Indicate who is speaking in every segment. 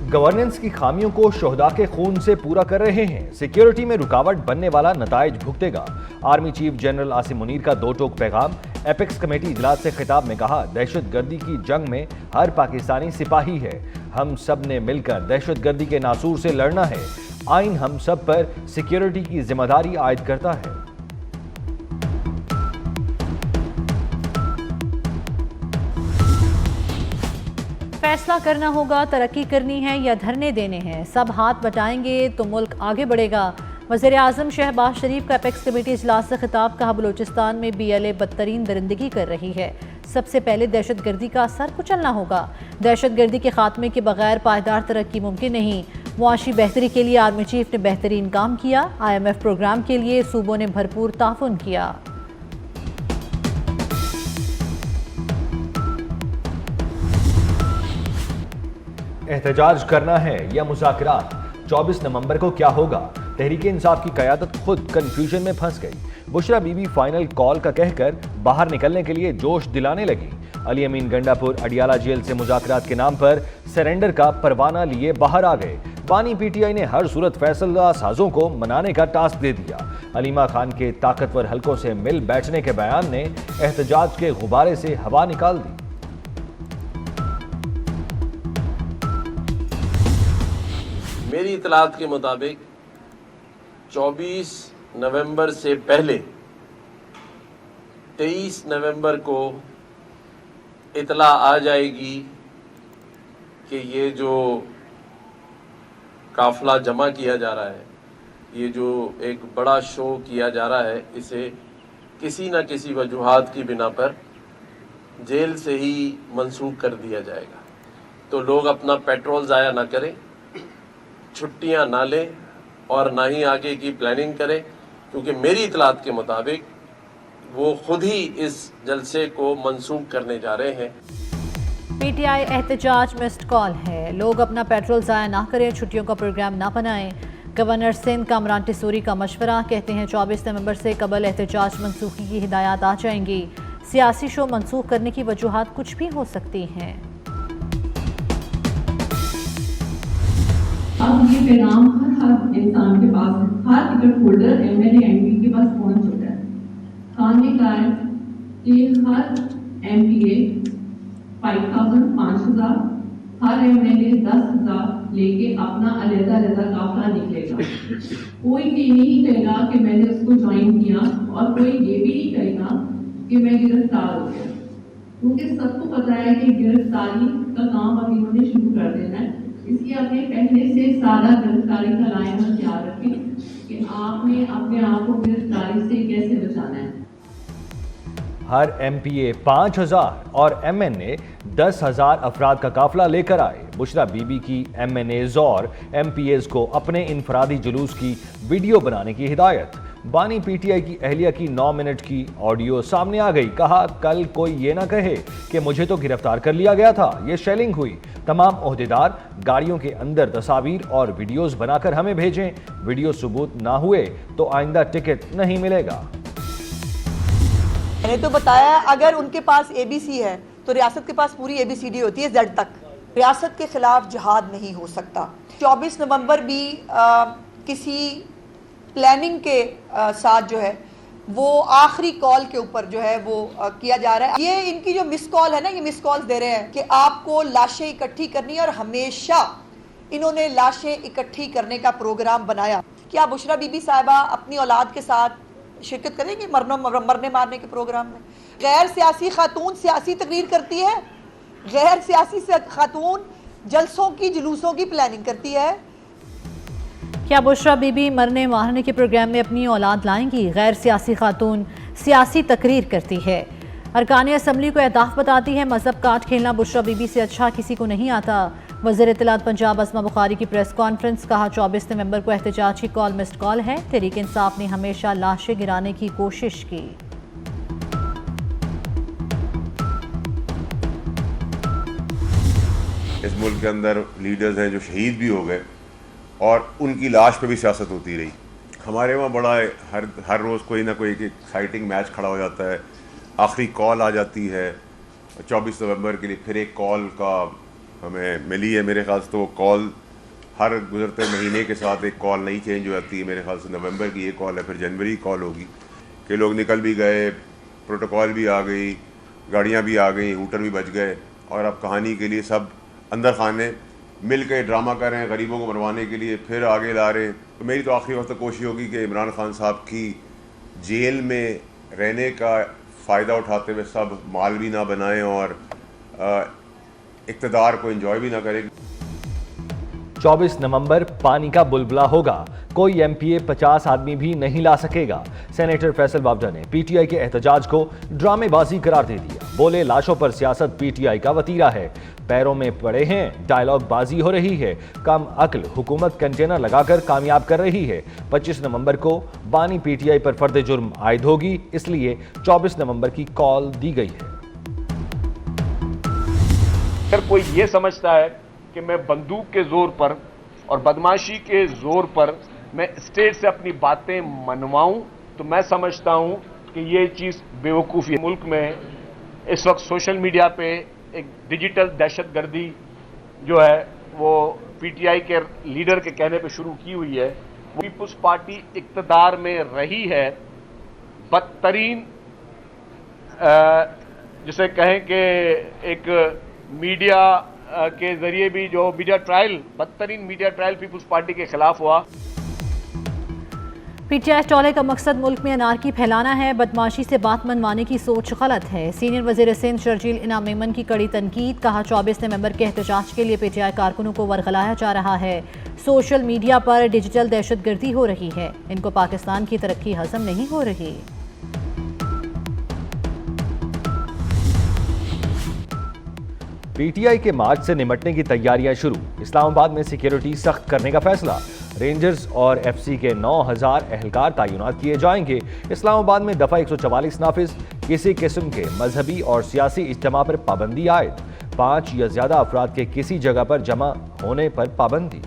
Speaker 1: Governance की खामियों को शोहदा के खून से पूरा कर रहे हैं। सिक्योरिटी में रुकावट बनने वाला नताइज भुगतेगा। Army chief general Asim Munir का दो टोक पैगाम। एपेक्स कमेटी इजलास से खिताब में कहा, दहशतगर्दी की जंग में हर पाकिस्तानी सिपाही है। हम सब ने मिलकर दहशतगर्दी के नासूर से लड़ना है। आइन हम सब पर सिक्योरिटी की जिम्मेदारी आयद करता है।
Speaker 2: फैसला करना होगा, तरक्की करनी है या धरने देने हैं। सब हाथ बटाएंगे तो मुल्क आगे बढ़ेगा। वज़ीर आज़म शहबाज शरीफ का एपेक्स कमेटी इजलास से खिताब। कहा, बलूचिस्तान में BLA बदतरीन दरिंदगी कर रही है। सबसे पहले दहशतगर्दी का सर कुचलना होगा। दहशतगर्दी के खात्मे के बगैर पायदार तरक्की मुमकिन नहीं। मुआशी बेहतरी के लिए आर्मी चीफ ने बेहतरीन काम किया। IMF प्रोग्राम के लिए सूबों ने भरपूर ताउन किया।
Speaker 1: एहतजाज करना है या मुज़ाकरात, 24 नवंबर को क्या होगा? तहरीके इंसाफ की क़यादत खुद कंफ्यूजन में फंस गई। बुशरा बीबी फाइनल कॉल का कहकर बाहर निकलने के लिए जोश दिलाने लगी। अली अमीन गंडापुर अडियाला जेल से मुज़ाकरात के नाम पर सरेंडर का परवाना लिए बाहर आ गए। बानी PTI ने हर सूरत फैसला साजों को मनाने का टास्क दे दिया। अलीमा खान के ताकतवर हलकों से मिल बैठने के बयान ने एहतजाज के गुब्बारे से हवा निकाल दी।
Speaker 3: मेरी इतलात के मुताबिक 24 नवंबर से पहले 23 नवंबर को इतला आ जाएगी कि ये जो काफिला जमा किया जा रहा है, ये जो एक बड़ा शो किया जा रहा है, इसे किसी न किसी वजूहात की बिना पर जेल से ही मंसूख कर दिया जाएगा। तो लोग अपना पेट्रोल ज़ाया ना करें, छुट्टियां ना लें और ना ही आगे की प्लानिंग करें, क्योंकि मेरी इतलात के मुताबिक वो खुद ही इस जलसे को मंसूख करने जा रहे हैं।
Speaker 2: PTI एहतजाज मिस्ड कॉल है। लोग अपना पेट्रोल ज़ाया ना करें, छुट्टियों का प्रोग्राम ना बनाएं। गवर्नर सिंध कामरान टिसूरी का मशवरा। कहते हैं 24 नवंबर से कबल एहतजाज मनसूखी की हिदायत आ जाएंगी। सियासी शो मनसूख करने की वजूहात कुछ भी हो सकती हैं।
Speaker 4: अब ये पैगाम हर इंसान के पास है, हर टिकट होल्डर MLA MP के पास पहुंच चुका है। खान ने कहा है कि हर MPA 5,000 हर MLA 10,000 लेके अपना अलग-अलग काफिला निकलेगा। कोई ये नहीं कहेगा कि मैंने उसको ज्वाइन किया और कोई ये भी नहीं कहेगा कि मैं गिरफ्तार हो गया, क्योंकि सबको पता है कि गिरफ्तारी का काम अभी उन्होंने शुरू कर देना है। इसलिए अपने पहले से सादा गिरफ्तारी का लाइन तैयार रखें कि आपने अपने आप को गिरफ्तारी से कैसे बचाना है।
Speaker 1: हर MPA 5,000 और MNA 10,000 अफराद का काफिला लेकर आए। बुशरा बीबी की MNAs और MPAs को अपने इनफरादी जुलूस की वीडियो बनाने की हिदायत। बानी PTI की अहलिया की 9 मिनट की ऑडियो सामने आ गई। कहा, कल कोई ये ना कहे कि मुझे तो गिरफ्तार कर लिया गया था, ये शेलिंग हुई। तमाम ओहदेदार गाड़ियों के अंदर तस्वीर और वीडियोस बनाकर हमें भेजें। वीडियो सबूत ना हुए तो आइंदा टिकट नहीं मिलेगा।
Speaker 5: मैंने तो बताया, अगर उनके पास ABC है तो रियासत के पास पूरी ABCD होती है Z तक। रियासत के खिलाफ जिहाद नहीं हो सकता। 24 नवंबर भी किसी प्लानिंग के साथ जो है वो आखिरी कॉल के ऊपर जो है वो किया जा रहा है। ये इनकी जो मिस कॉल है ना, ये मिस कॉल्स दे रहे हैं कि आपको लाशें इकट्ठी करनी है, और हमेशा इन्होंने लाशें इकट्ठी करने का प्रोग्राम बनाया। क्या बुशरा बीबी साहिबा अपनी औलाद के साथ शिरकत करेंगे मरने मारने के प्रोग्राम में? गैर सियासी खातून सियासी तकरीर करती है, गैर सियासी खातून जलसों की जुलूसों की प्लानिंग करती है।
Speaker 2: क्या बुशरा बीबी मरने मारने के प्रोग्राम में अपनी औलाद लाएंगी? गैर सियासी खातून सियासी तकरीर करती है, अरकान असम्बली को अहदाफ बताती है। मजहब काट खेलना बुशरा बीबी से अच्छा किसी को नहीं आता। वज़ीर इत्तलात पंजाब अस्मा बुखारी की प्रेस कॉन्फ्रेंस। कहा, 24 नवंबर को एहतजाज की कॉल मिस्ड कॉल है। तहरीक इंसाफ ने हमेशा लाशें गिराने की कोशिश की।
Speaker 6: इस मुल्क के अंदर लीडर्स हैं जो शहीद भी हो गए और उनकी लाश पे भी सियासत होती रही। हमारे वहाँ बड़ा हर रोज़ कोई ना कोई एक एक्साइटिंग मैच खड़ा हो जाता है। आखिरी कॉल आ जाती है 24 नवंबर के लिए, फिर एक कॉल का हमें मिली है। मेरे ख्याल से तो कॉल हर गुजरते महीने के साथ एक कॉल नई चेंज हो जाती है। मेरे ख्याल से नवंबर की ये कॉल है, फिर जनवरी की कॉल होगी कि लोग निकल भी गए, प्रोटोकॉल भी आ गई, गाड़ियाँ भी आ गई, हूटर भी बच गए, और अब कहानी के लिए सब अंदर खाने मिल के ड्रामा कर रहे हैं, गरीबों को मरवाने के लिए फिर आगे ला रहे हैं। तो मेरी तो आखिरी वक्त कोशिश होगी कि इमरान खान साहब की जेल में रहने का फ़ायदा उठाते हुए सब माल भी ना बनाएं और इक़्तिदार को एंजॉय भी ना करें।
Speaker 1: 24 नवंबर पानी का बुलबुला होगा, कोई एमपीए 50 आदमी भी नहीं ला सकेगा। सेनेटर फैसल बावजा ने पीटीआई के एहतजाज को ड्रामेबाजी करार दे दिया। बोले, लाशों पर सियासत पीटीआई का वतीरा है, पैरों में पड़े हैं, डायलॉग बाजी हो रही है, कम अक्ल हुकूमत कंटेनर लगाकर कामयाब कर रही है। 25 नवंबर को बानी पीटीआई पर फर्द जुर्म आयद होगी, इसलिए 24 नवंबर की कॉल दी गई है।
Speaker 7: अगर कोई ये समझता है कि मैं बंदूक के जोर पर और बदमाशी के जोर पर मैं स्टेट से अपनी बातें मनवाऊं, तो मैं समझता हूं कि ये चीज़ बेवकूफ़ी है। मुल्क में इस वक्त सोशल मीडिया पे एक डिजिटल दहशतगर्दी जो है वो पीटीआई के लीडर के कहने पे शुरू की हुई है। वो पीपुल्स पार्टी इक़्तिदार में रही है, बदतरीन जिसे कहें कि एक मीडिया के जरिए भी जो बदतरीन मीडिया ट्रायल पीपुल्स पार्टी के खिलाफ हुआ।
Speaker 2: पीटीआई टोले का मकसद मुल्क में अनारकी फैलाना है, बदमाशी से बात मनवाने की सोच गलत है। सीनियर वज़ीर सिंध शर्जील इनाम मेमन की कड़ी तनकीद, कहा 24 नवंबर के एहतजाज के लिए पीटीआई कारकुनों को वरगलाया जा रहा है। सोशल मीडिया पर डिजिटल दहशतगर्दी हो रही है, इनको पाकिस्तान की तरक्की हजम नहीं हो रही।
Speaker 1: पीटीआई के मार्च से निपटने की तैयारियां शुरू, इस्लामाबाद में सिक्योरिटी सख्त करने का फैसला। रेंजर्स और एफसी के 9000 एहलकार तैनात किए जाएंगे। इस्लामाबाद में दफा 144 नाफिज, किसी किस्म के मजहबी और सियासी इज्तिमा पर पाबंदी आयद। 5 या ज्यादा अफराद के किसी जगह पर जमा होने पर पाबंदी।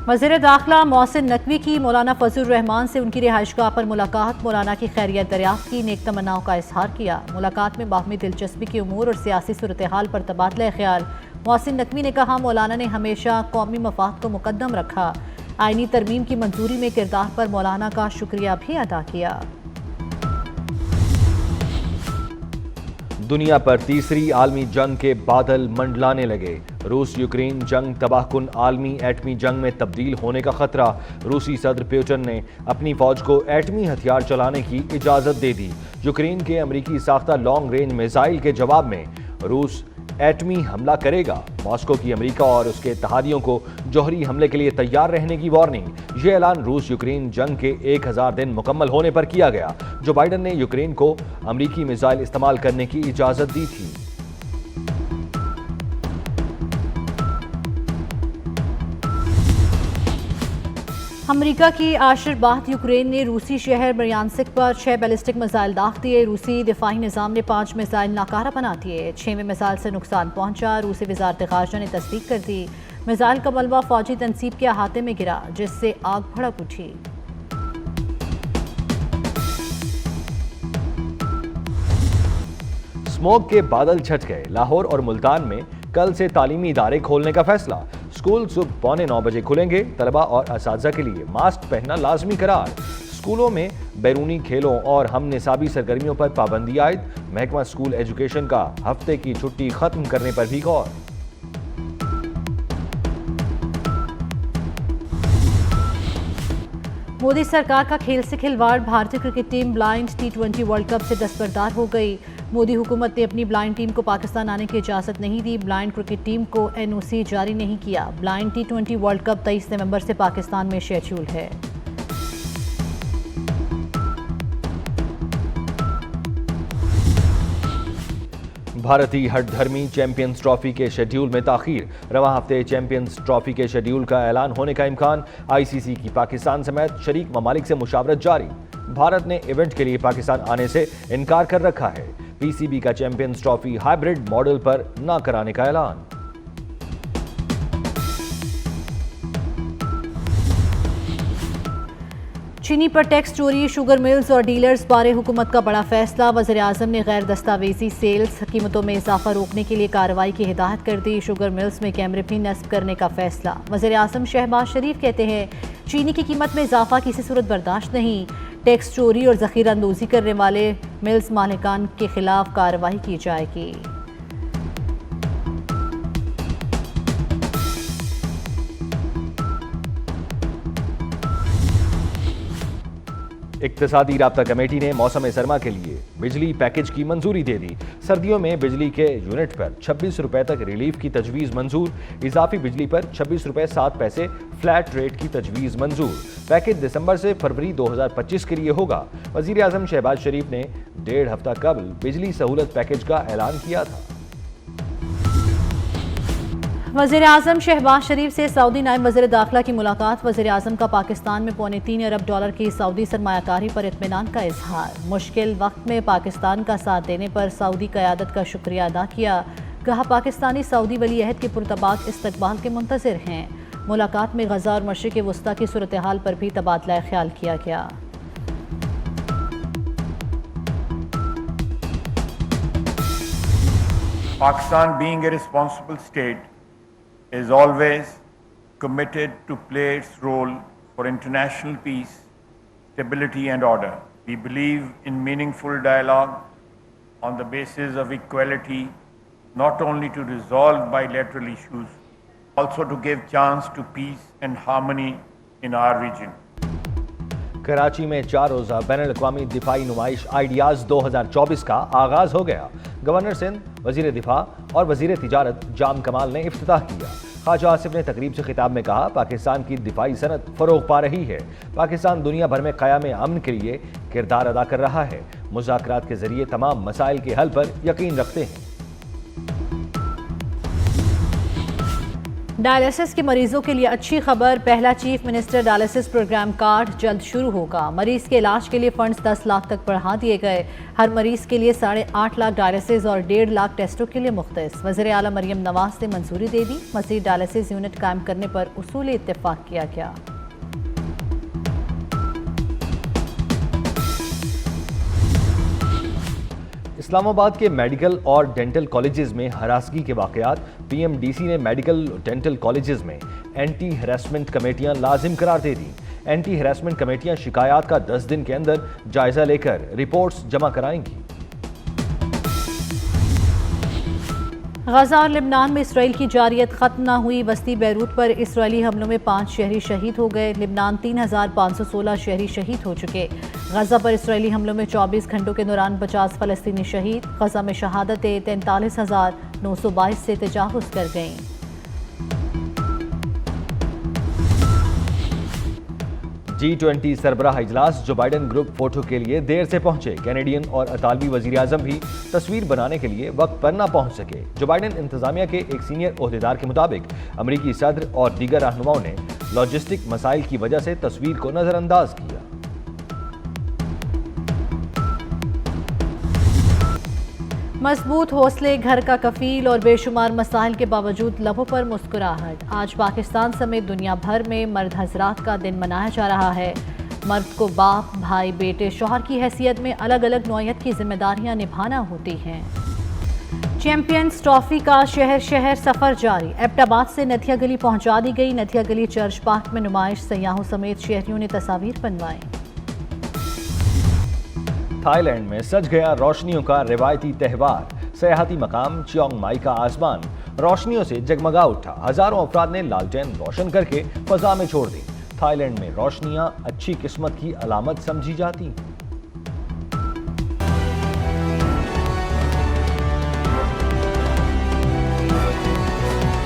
Speaker 2: वज़ीर दाखिला मोहसिन नकवी की मौलाना फजल रहमान से उनकी रिहाइशगाह पर मुलाकात, मौलाना की खैरियत दरियाफ्त की, नेक तमन्नाओं का इजहार किया। मुलाकात में बाहमी दिलचस्पी की उमूर और सियासी सूरत हाल पर तबादला ख्याल। मोहसिन नकवी ने कहा, मौलाना ने हमेशा कौमी मफाद को मुकद्दम रखा। आईनी तरमीम की मंजूरी में किरदार पर मौलाना का शुक्रिया भी अदा किया।
Speaker 1: दुनिया पर तीसरी आलमी जंग के बादल मंडलाने लगे। रूस यूक्रेन जंग तबाहकुन आलमी एटमी जंग में तब्दील होने का खतरा। रूसी सदर पुतिन ने अपनी फौज को एटमी हथियार चलाने की इजाजत दे दी। यूक्रेन के अमरीकी साख्ता लॉन्ग रेंज मिसाइल के जवाब में रूस एटमी हमला करेगा। मॉस्को की अमेरिका और उसके इत्तेहादियों को जौहरी हमले के लिए तैयार रहने की वार्निंग। यह ऐलान रूस यूक्रेन जंग के 1000 दिन मुकम्मल होने पर किया गया। जो बाइडन ने यूक्रेन को अमरीकी मिसाइल इस्तेमाल करने की इजाजत दी थी।
Speaker 2: अमेरिका की आशिरबाद यूक्रेन ने रूसी शहर ब्रयांस्क पर 6 बैलिस्टिक मिसाइल दाग दिए। रूसी दिफाई निज़ाम ने 5 मिसाइल नाकारा बना दिए। 6वें मिसाइल से नुकसान पहुंचा। रूसी वज़ारत ख़ारजा ने तस्दीक कर दी। मिसाइल का मलबा फौजी तनसीब के अहाते में गिरा, जिससे आग भड़क उठी।
Speaker 1: स्मोक के बादल छट गए। लाहौर और मुल्तान में कल से तालीमी इदारे खोलने का फैसला। स्कूल सुबह 8:45 बजे खुलेंगे। तलबा और असातिज़ा के लिए मास्क पहनना लाजमी करार। स्कूलों में बैरूनी खेलों और हम निसाबी सरगर्मियों पर पाबंदी आयद। महकमा स्कूल एजुकेशन का हफ्ते की छुट्टी खत्म करने पर भी गौर।
Speaker 2: मोदी सरकार का खेल से खिलवाड़। भारतीय cricket team blind T20 world cup से दस्तबरदार हो गई। मोदी हुकूमत ने अपनी ब्लाइंड टीम को पाकिस्तान आने की इजाज़त नहीं दी। ब्लाइंड क्रिकेट टीम को NOC जारी नहीं किया। ब्लाइंड T20 वर्ल्ड कप 23 नवंबर से पाकिस्तान में शेड्यूल है।
Speaker 1: भारतीय हठधर्मी चैंपियंस ट्रॉफी के शेड्यूल में ताखीर। रवां हफ्ते चैंपियंस ट्रॉफी के शेड्यूल का ऐलान होने का इम्कान। ICC की पाकिस्तान समेत शरीक ममालिक से मुशावरत जारी। भारत ने इवेंट के लिए पाकिस्तान आने से इनकार कर रखा है। PCB का चैंपियंस ट्रॉफी हाइब्रिड मॉडल पर न कराने का ऐलान।
Speaker 2: चीनी पर टैक्स चोरी, शुगर मिल्स और डीलर्स बारे हुकूमत का बड़ा फैसला। वज़ीर-ए-आज़म ने गैर दस्तावेजी सेल्स कीमतों में इजाफा रोकने के लिए कार्रवाई की हिदायत कर दी। शुगर मिल्स में कैमरे भी नस्ब करने का फैसला। वज़ीर-ए-आज़म शहबाज शरीफ कहते हैं चीनी की कीमत में इजाफा किसी सूरत बर्दाश्त नहीं। टैक्स चोरी और ज़ख़ीरा अंदोज़ी करने वाले मिल्स मालिकान के खिलाफ कार्रवाई की जाएगी।
Speaker 1: इक्तिसादी राब्ता कमेटी ने मौसम सरमा के लिए बिजली पैकेज की मंजूरी दे दी। सर्दियों में बिजली के यूनिट पर 26 रुपए तक रिलीफ की तजवीज़ मंजूर। इजाफी बिजली पर 26 रुपए 7 पैसे फ्लैट रेट की तजवीज़ मंजूर। पैकेज दिसंबर से फरवरी 2025 के लिए होगा। वज़ीर-ए-आज़म शहबाज शरीफ ने 1.5 हफ्ता कबल बिजली सहूलत पैकेज का ऐलान किया था।
Speaker 2: वज़ीर-ए-आज़म शहबाज शरीफ से सऊदी नायब वज़ीर दाखिला की मुलाकात। वज़ीर-ए-आज़म का पाकिस्तान में $3.25 अरब की सऊदी सरमायाकारी पर इत्मीनान का इजहार। मुश्किल वक्त में पाकिस्तान का साथ देने पर सऊदी क़यादत का शुक्रिया अदा किया। कहा पाकिस्तानी सऊदी वली अहद के पुरतबाक इस्तकबाल के मुंतज़िर हैं। मुलाकात में गज़ा और मशरिक़ वस्ता की सूरत हाल पर भी तबादला ख्याल किया गया।
Speaker 8: Pakistan, being a responsible state, is always committed to play its role for international peace, stability and order. We believe in meaningful dialogue on the basis of equality, not only to resolve bilateral issues, also to give chance to peace and harmony in our region.
Speaker 1: Karachi में 4 रोज़ा बैनुल-अक़वामी दिफाई नुमाइश ideas 2024 का आगाज़ हो गया। Governor Sindh, वज़ीर दिफा और वज़ीर तिजारत जाम कमाल ने इफ्तिताह किया। ख्वाजा आसिफ ने तकरीब से खिताब में कहा पाकिस्तान की दिफाई सनत फ़रोग़ पा रही है। पाकिस्तान दुनिया भर में क़याम अमन के लिए किरदार अदा कर रहा है। मुज़ाकरात के ज़रिए तमाम मसाइल के हल पर यकीन रखते हैं।
Speaker 2: डायलिसिस के मरीजों के लिए अच्छी खबर। पहला chief minister dialysis programme card जल्द शुरू होगा। मरीज के इलाज के लिए फंड्स 10 लाख तक बढ़ा दिए गए। हर मरीज के लिए 8.5 लाख डायलिसिस और 1.5 लाख टेस्टों के लिए मुख्तस। वज़ीर आला मरियम नवाज ने मंजूरी दे दी। मज़ीद डायलिसिस यूनिट कायम करने पर उसूली इत्तेफाक किया गया।
Speaker 1: इस्लामाबाद के मेडिकल और डेंटल कॉलेजेस में हरासगी के वाक़यात। पीएमडीसी ने मेडिकल डेंटल कॉलेजेस में एंटी हैरेसमेंट कमेटियां लाजिम करार दे दी। एंटी हैरेसमेंट कमेटियां शिकायत का 10 दिन के अंदर जायजा लेकर रिपोर्ट्स जमा कराएंगी।
Speaker 2: गजा और लिबनान में इसराइल की जारियत खत्म न हुई। वस्ती बैरूत पर इसराइली हमलों में 5 शहरी शहीद हो गए। लिबनान 3516 शहरी शहीद हो चुके। गजा पर इसराइली हमलों में 24 घंटों के दौरान 50 फ़लस्तीनी शहीद। गजा में शहादतें 43,922 से तजावुज़ कर गईं।
Speaker 1: G20 सरबराह इजलास। जो बाइडन ग्रुप फोटो के लिए देर से पहुंचे। कैनेडियन और अतालवी वजीर आजम भी तस्वीर बनाने के लिए वक्त पर न पहुंच सके। जो बाइडन इंतजामिया के एक सीनियर ओहदेदार के मुताबिक अमरीकी सदर और दीगर रहनुमाओं ने लॉजिस्टिक मसाइल की वजह से तस्वीर को नजरअंदाज किया।
Speaker 2: मजबूत हौसले, घर का कफील और बेशुमार मसाइल के बावजूद लबों पर मुस्कुराहट। आज पाकिस्तान समेत दुनिया भर में मर्द हजरात का दिन मनाया जा रहा है। मर्द को बाप, भाई, बेटे, शौहर की हैसियत में अलग अलग नौइयत की जिम्मेदारियां निभाना होती हैं। चैंपियंस ट्रॉफी का शहर शहर सफर जारी। एबटाबाद से नथिया गली पहुंचा दी गई। नथिया गली चर्च पार्क में नुमाइश। सयाहों समेत शहरियों ने तस्वीर बनवाई।
Speaker 1: थाईलैंड में सज गया रोशनियों का रिवायती त्यौहार। सयाहती मकाम चियांग माई का आसमान रोशनियों से जगमगा उठा। हजारों अफराद ने लालटेन रोशन करके फजा में छोड़ दी। थाईलैंड में रोशनियां अच्छी किस्मत की अलामत समझी जाती हैं।